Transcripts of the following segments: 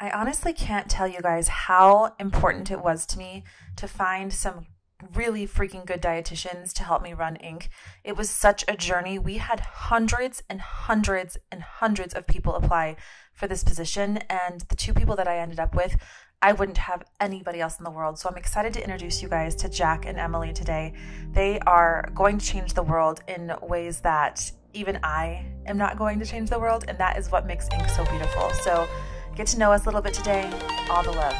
I honestly can't tell you guys how important it was to me to find some really freaking good dietitians to help me run Inc. It was such a journey. We had hundreds and hundreds and hundreds of people apply for this position, and the two people that I ended up with, I wouldn't have anybody else in the world. So I'm excited to introduce you guys to Jack and Emily today. They are going to change the world in ways that even I am not going to change the world, and that is what makes Inc. so beautiful. So get to know us a little bit today. All the love.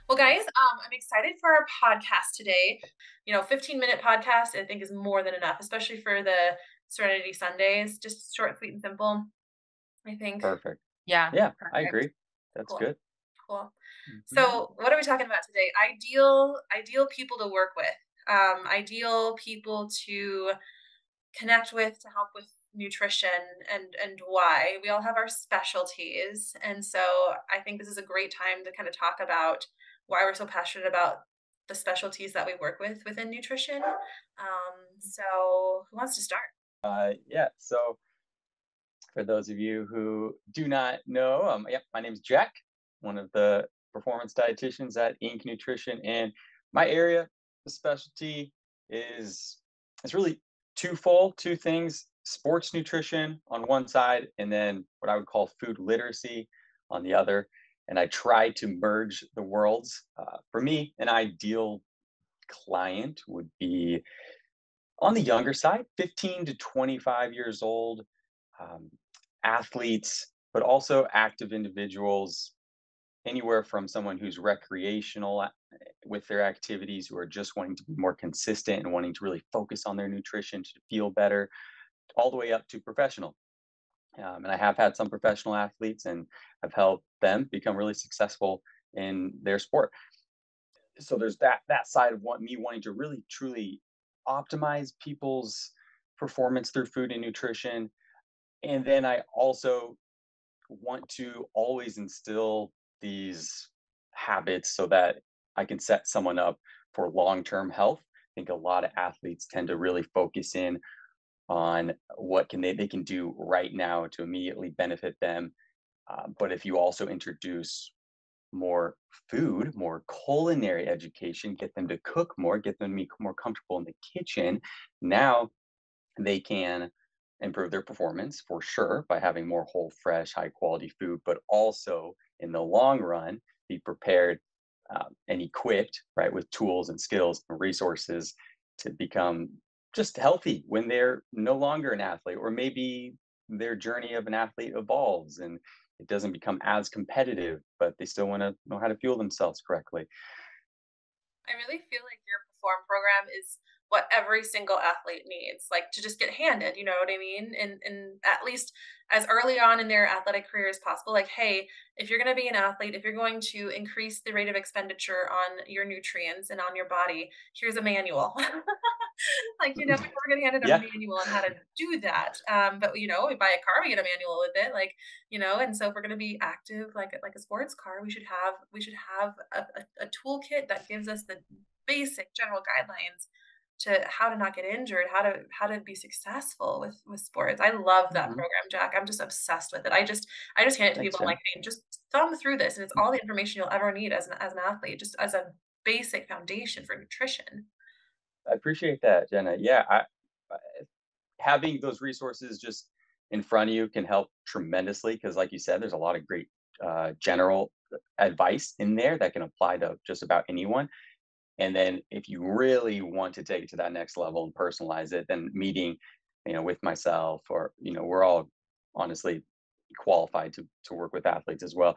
Well, guys, I'm excited for our podcast today. 15-minute podcast, I think, is more than enough, especially for the Serenity Sundays. Just short, sweet, and simple, I think. Perfect. Yeah. Yeah, Perfect. I agree. That's Cool. good. Cool. Mhm. So what are we talking about today? Ideal people to work with, ideal people to connect with, to help with nutrition, and why. We all have our specialties. And so I think this is a great time to kind of talk about why we're so passionate about the specialties that we work with within nutrition. So who wants to start? Yeah, so for those of you who do not know, my name's Jack, one of the performance dietitians at Inc. Nutrition, and my area, the specialty is really twofold, two things: sports nutrition on one side, and then what I would call food literacy on the other. And I try to merge the worlds. For me, an ideal client would be on the younger side, 15 to 25 years old, um, athletes, but also active individuals, anywhere from someone who's recreational with their activities, who are just wanting to be more consistent and wanting to really focus on their nutrition to feel better, all the way up to professional. And I have had some professional athletes, and I've helped them become really successful in their sport. So there's that side of me wanting to really truly optimize people's performance through food and nutrition. And then I also want to always instill these habits so that I can set someone up for long-term health. I think a lot of athletes tend to really focus in on what they can do right now to immediately benefit them. But if you also introduce more food, more culinary education, get them to cook more, get them to be more comfortable in the kitchen, now they can improve their performance for sure by having more whole, fresh, high quality food, but also in the long run, be prepared and equipped, right, with tools and skills and resources to become just healthy when they're no longer an athlete, or maybe their journey of an athlete evolves and it doesn't become as competitive, but they still want to know how to fuel themselves correctly. I really feel like your Perform program is what every single athlete needs, like to just get handed, you know what I mean? And at least as early on in their athletic career as possible, like, hey, if you're going to be an athlete, if you're going to increase the rate of expenditure on your nutrients and on your body, here's a manual. Like, we're getting handed a Yeah. manual on how to do that. But we buy a car, we get a manual with it, like, and so if we're going to be active, like a sports car, we should have a toolkit that gives us the basic general guidelines to how to not get injured, how to be successful with sports. I love that Mhm. program, Jack. I'm just obsessed with it. I just hand it to Thanks, people. I'm Jen. like, hey, just thumb through this, and it's all the information you'll ever need as an athlete, just as a basic foundation for nutrition. I appreciate that, Jenna. Yeah, I having those resources just in front of you can help tremendously because, like you said, there's a lot of great general advice in there that can apply to just about anyone. And then, if you really want to take it to that next level and personalize it, then meeting, with myself, or we're all honestly qualified to work with athletes as well,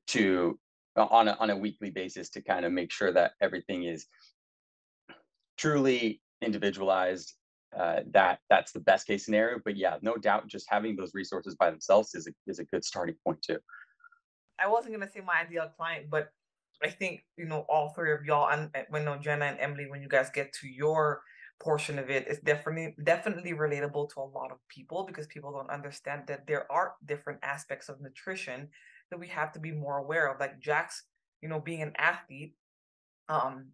to on a weekly basis to kind of make sure that everything is truly individualized. That's the best case scenario, but yeah, no doubt, just having those resources by themselves is a good starting point too. I wasn't gonna say my ideal client, but I think all three of y'all and when Jenna and Emily, when you guys get to your portion of it is definitely relatable to a lot of people, because people don't understand that there are different aspects of nutrition that we have to be more aware of. Like Jack's, being an athlete, um,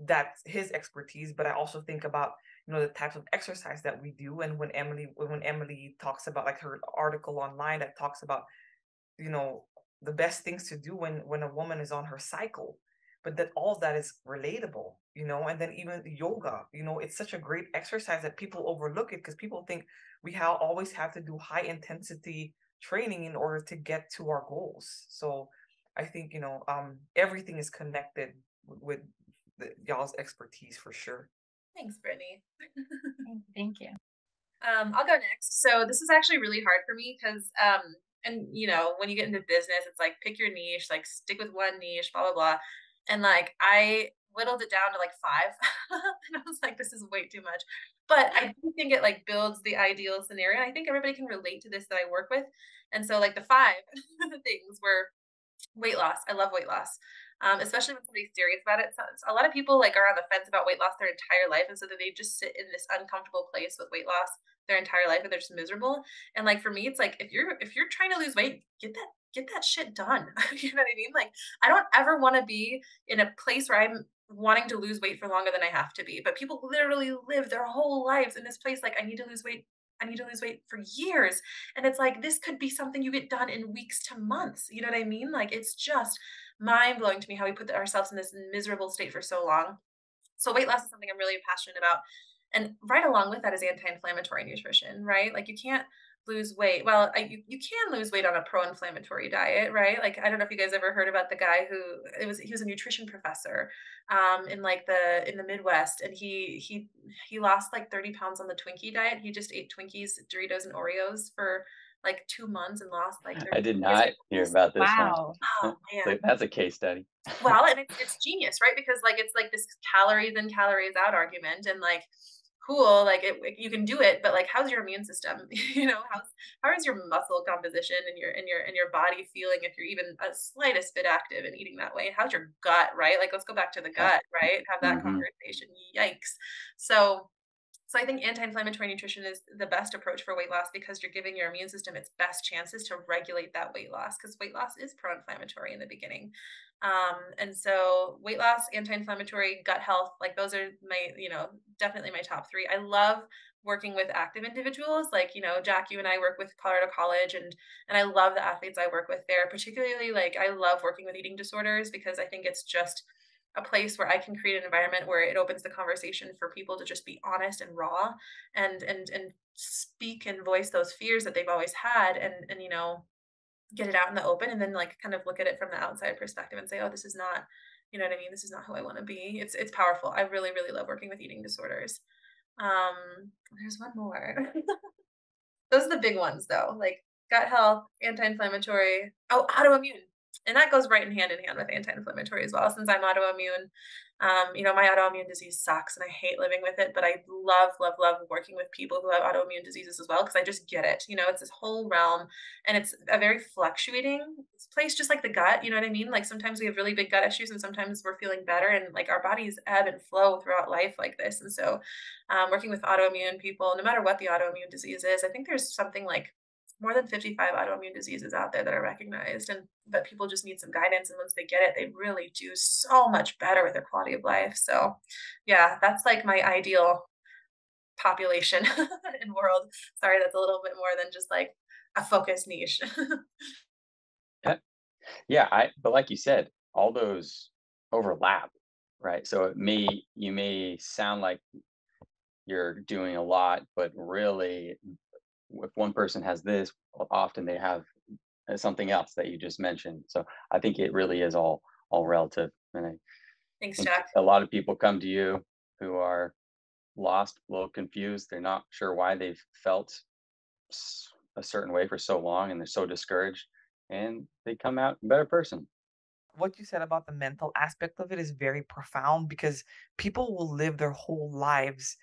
that's his expertise. But I also think about, the types of exercise that we do. And when Emily talks about, like, her article online that talks about, you know the best things to do when a woman is on her cycle, but that all of that is relatable. And then even yoga, it's such a great exercise that people overlook it, because people think we always have to do high intensity training in order to get to our goals. So I think, everything is connected with y'all's expertise for sure. Thanks, Brittany. Thank you. I'll go next. So this is actually really hard for me because, and when you get into business, it's like pick your niche, like stick with one niche, blah blah blah, and like I whittled it down to like 5, and I was like, this is way too much. But I do think it like builds the ideal scenario. I think everybody can relate to this that I work with, and so like the 5 things were weight loss. I love weight loss. Especially when somebody's serious about it. So a lot of people like are on the fence about weight loss their entire life, and so that they just sit in this uncomfortable place with weight loss their entire life, and they're just miserable. And like for me, it's like if you're trying to lose weight, get that shit done. You know what I mean? Like I don't ever want to be in a place where I'm wanting to lose weight for longer than I have to be. But people literally live their whole lives in this place like I need to lose weight. I need to lose weight for years. And it's like this could be something you get done in weeks to months. You know what I mean? Like it's just mind blowing to me how we put ourselves in this miserable state for so long. So weight loss is something I'm really passionate about. And right along with that is anti-inflammatory nutrition, right? Like you can't lose weight. Well, you can lose weight on a pro-inflammatory diet, right? Like I don't know if you guys ever heard about the guy who he was a nutrition professor in like in the Midwest, and he lost like 30 pounds on the Twinkie diet. He just ate Twinkies, Doritos, and Oreos for like 2 months and lost like 30 I did pounds. not hear about this one. Wow. Oh man. So that's a case study. Well, and it's genius, right? Because like it's like this calories in, calories out argument, and like cool, like you can do it, but like how's your immune system? How is your muscle composition and your body feeling if you're even a slightest bit active and eating that way? How's your gut, right? Like let's go back to the Yeah. gut, right? Have that hmm conversation. Yikes. So I think anti-inflammatory nutrition is the best approach for weight loss, because you're giving your immune system its best chances to regulate that weight loss, because weight loss is pro-inflammatory in the beginning. And so weight loss, anti-inflammatory, gut health, like those are my, definitely my top 3. I love working with active individuals. Like, Jack, you and I work with Colorado College, and I love the athletes I work with there. Particularly, like I love working with eating disorders, because I think it's just a place where I can create an environment where it opens the conversation for people to just be honest and raw, and speak and voice those fears that they've always had, and get it out in the open, and then like kind of look at it from the outside perspective and say, oh, this is not, you know what I mean, this is not who I want to be. It's powerful. I really really love working with eating disorders. There's one more. Those are the big ones though, like gut health, anti-inflammatory, oh, autoimmune. And that goes right in hand with anti-inflammatory as well. Since I'm autoimmune, my autoimmune disease sucks and I hate living with it, but I love, love, love working with people who have autoimmune diseases as well, because I just get it. It's this whole realm, and it's a very fluctuating place, just like the gut. You know what I mean? Like sometimes we have really big gut issues and sometimes we're feeling better, and like our bodies ebb and flow throughout life like this. And so working with autoimmune people, no matter what the autoimmune disease is, I think there's something like more than 55 autoimmune diseases out there that are recognized, and but people just need some guidance, and once they get it, they really do so much better with their quality of life. So yeah, that's like my ideal population and world. Sorry, that's a little bit more than just like a focus niche. Yeah, but like you said, all those overlap, right? So you may sound like you're doing a lot, but really, if one person has this, often they have something else that you just mentioned. So I think it really is all relative. And I Thanks, think Jack. a lot of people come to you who are lost, a little confused. They're not sure why they've felt a certain way for so long, and they're so discouraged, and they come out a better person. What you said about the mental aspect of it is very profound, because people will live their whole lives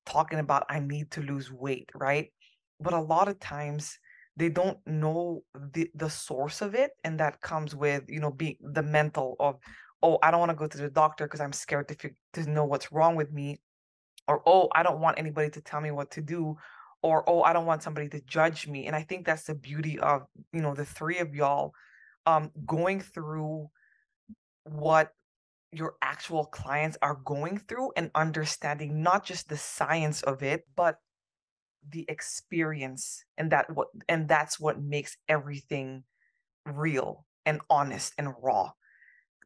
talking about I need to lose weight, right? But a lot of times they don't know the source of it, and that comes with, being the mental of, oh, I don't want to go to the doctor because I'm scared to know what's wrong with me. or, oh, I don't want anybody to tell me what to do, or, oh, I don't want somebody to judge me. And I think that's the beauty of, the three of y'all going through what your actual clients are going through and understanding not just the science of it, but the experience, and that's what makes everything real and honest and raw,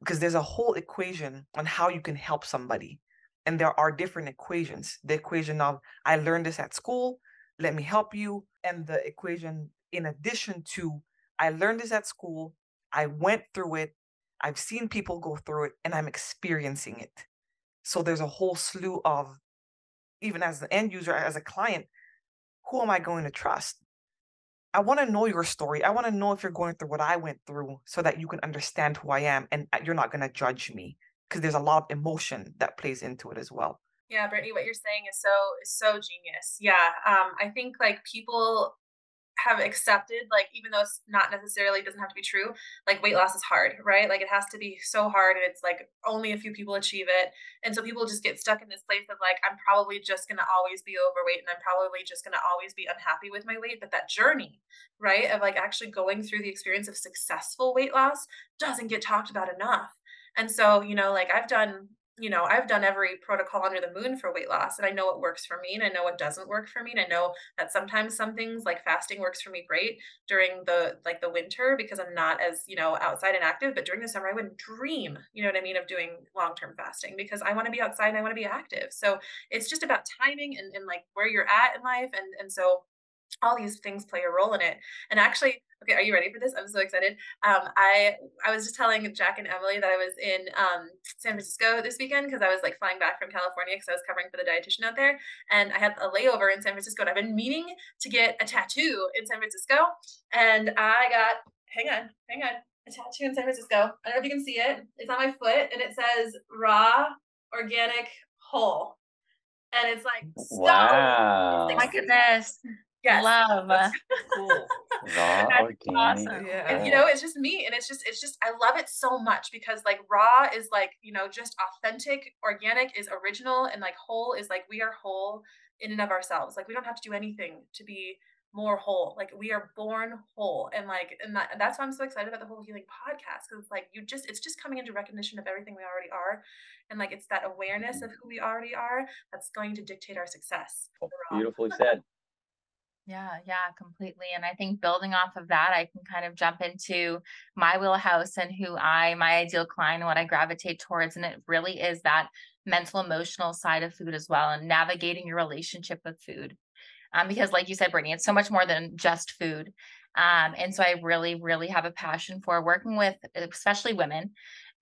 because there's a whole equation on how you can help somebody, and there are different equations. The equation of, I learned this at school, let me help you, and the equation in addition to, I learned this at school, I went through it, I've seen people go through it, and I'm experiencing it. So there's a whole slew of, even as the end user, as a client, who am I going to trust? I want to know your story. I want to know if you're going through what I went through, so that you can understand who I am and you're not going to judge me, because there's a lot of emotion that plays into it as well. Yeah, Brittany, what you're saying is so genius. Yeah. I think like people have accepted, like, even though it's not necessarily doesn't have to be true, like weight loss is hard, right? Like it has to be so hard, and it's like only a few people achieve it. And so people just get stuck in this place of like, I'm probably just going to always be overweight, and I'm probably just going to always be unhappy with my weight. But that journey, right, of like actually going through the experience of successful weight loss doesn't get talked about enough. And so, like I've done every protocol under the moon for weight loss, and I know what works for me and I know what doesn't work for me. And I know that sometimes some things like fasting works for me great during the winter, because I'm not as, outside and active, but during the summer I wouldn't dream, you know what I mean, of doing long-term fasting, because I want to be outside and I want to be active. So it's just about timing and like where you're at in life. And so all these things play a role in it. And actually, okay, are you ready for this? I'm so excited. I was just telling Jack and Emily that I was in San Francisco this weekend, because I was like flying back from California because I was covering for the dietitian out there, and I had a layover in San Francisco, and I've been meaning to get a tattoo in San Francisco, and I got hang on a tattoo in San Francisco. I don't know if you can see it. It's on my foot, and it says raw, organic, whole. And it's like, Wow. it's My like, goodness. yes, Love. That's cool. Raw, That's organic. awesome. Yeah. and whole. it's just me, and it's just I love it so much, because like raw is like, just authentic, organic is original, and like whole is like we are whole in and of ourselves. Like we don't have to do anything to be more whole. Like we are born whole. And like that's why I'm so excited about the whole healing podcast, because it's like it's just coming into recognition of everything we already are, and like it's that awareness of who we already are that's going to dictate our success. Beautifully said. Yeah, completely. And I think building off of that, I can kind of jump into my wheelhouse and my ideal client, and what I gravitate towards. And it really is that mental, emotional side of food as well, and navigating your relationship with food. Because like you said, Brittany, it's so much more than just food. And so I really, really have a passion for working with especially women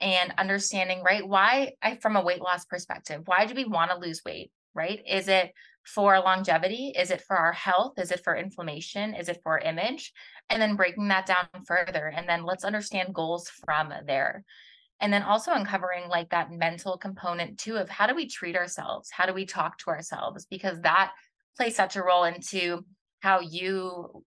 and understanding, right, from a weight loss perspective, why do we want to lose weight, right? Is it for longevity? Is it for our health? Is it for inflammation? Is it for image? And then breaking that down further. And then let's understand goals from there. And then also uncovering like that mental component too, of how do we treat ourselves? How do we talk to ourselves? Because that plays such a role into how your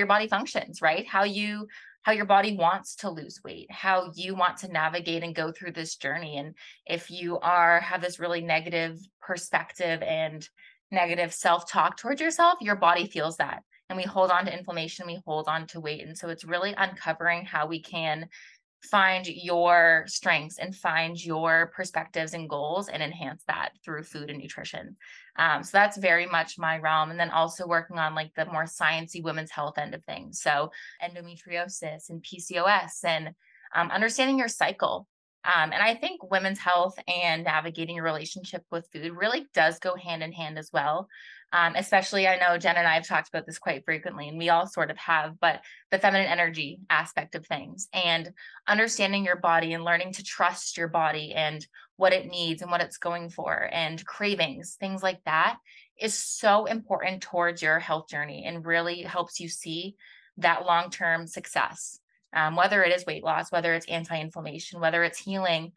body functions, right? How your body wants to lose weight, how you want to navigate and go through this journey. And if you have this really negative perspective and negative self-talk towards yourself, your body feels that. And we hold on to inflammation, we hold on to weight. And so it's really uncovering how we can find your strengths and find your perspectives and goals and enhance that through food and nutrition. So that's very much my realm. And then also working on like the more sciencey women's health end of things. So endometriosis and PCOS and understanding your cycle. And I think women's health and navigating your relationship with food really does go hand in hand as well. Especially, I know Jen and I have talked about this quite frequently, and we all sort of have, but the feminine energy aspect of things and understanding your body and learning to trust your body and what it needs and what it's going for, and cravings, things like that is so important towards your health journey and really helps you see that long-term success. Whether it is weight loss, whether it's anti-inflammation, whether it's healing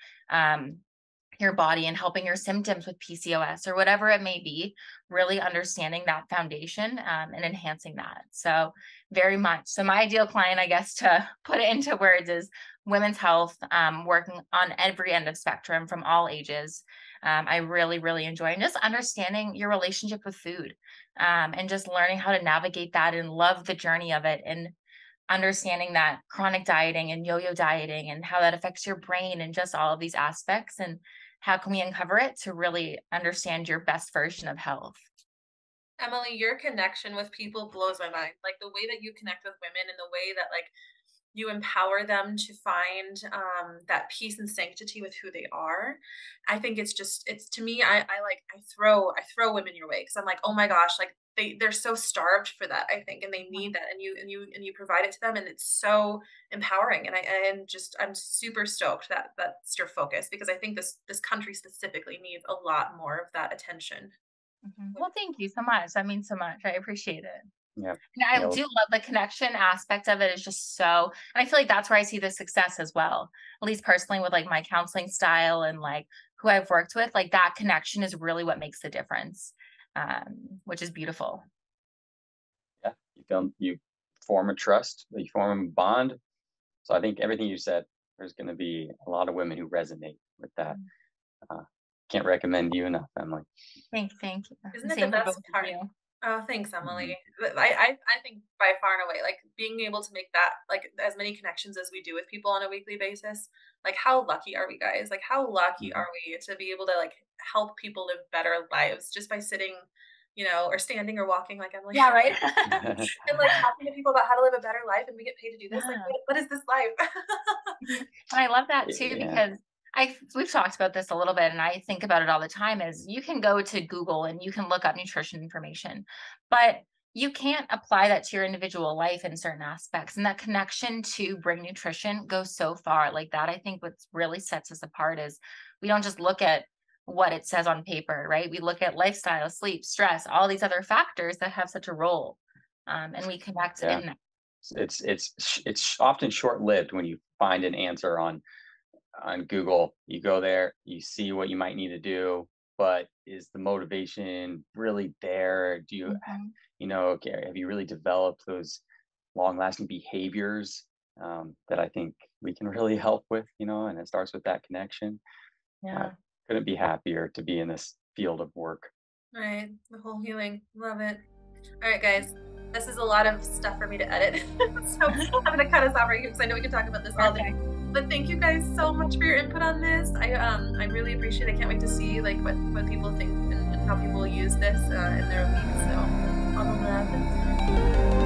your body and helping your symptoms with PCOS or whatever it may be, really understanding that foundation and enhancing that. So very much. So my ideal client, I guess, to put it into words, is women's health, working on every end of spectrum from all ages, I really, really enjoy, and just understanding your relationship with food, and just learning how to navigate that and love the journey of it, and understanding that chronic dieting and yo-yo dieting and how that affects your brain and just all of these aspects, and how can we uncover it to really understand your best version of health. Emily, your connection with people blows my mind. Like the way that you connect with women and the way that like you empower them to find that peace and sanctity with who they are. I think it's just, it's to me, I throw women your way because I'm like, oh my gosh, like they're so starved for that, I think, and they need that, and you provide it to them, and it's so empowering. And I'm super stoked that that's your focus, because I think this country specifically needs a lot more of that attention. Well, thank you so much. That means so much. I appreciate it. Yeah. And I do love the connection aspect of it. Is just so, and I feel like that's where I see the success as well, at least personally with like my counseling style and like who I've worked with, like that connection is really what makes the difference, which is beautiful. Yeah. You form a trust, you form a bond. So I think everything you said, there's going to be a lot of women who resonate with that. Can't recommend you enough, Emily. Thank you. Isn't it the best part? Oh, thanks, Emily. I think by far and away, like being able to make that, like as many connections as we do with people on a weekly basis, like how lucky are we guys? Like how lucky are we to be able to like help people live better lives just by sitting, or standing or walking like Emily. Yeah, right. And like talking to people about how to live a better life, and we get paid to do this. Like, what is this life? And I love that too, because we've talked about this a little bit, and I think about it all the time, is you can go to Google and you can look up nutrition information, but you can't apply that to your individual life in certain aspects. And that connection to bring nutrition goes so far. Like that, I think what really sets us apart is we don't just look at what it says on paper, right? We look at lifestyle, sleep, stress, all these other factors that have such a role. And we connect in that. It's often short-lived when you find an answer on Google. You go there, you see what you might need to do, but is the motivation really there? Do you, okay, have you really developed those long-lasting behaviors that I think we can really help with, and it starts with that connection. Yeah. Couldn't be happier to be in this field of work. Right. The whole healing. Love it. All right, guys. This is a lot of stuff for me to edit. So I'm going to cut us off right here because I know we can talk about this all day. But thank you guys so much for your input on this. I really appreciate it. I can't wait to see like what people think and how people use this in their weeks. So all of that.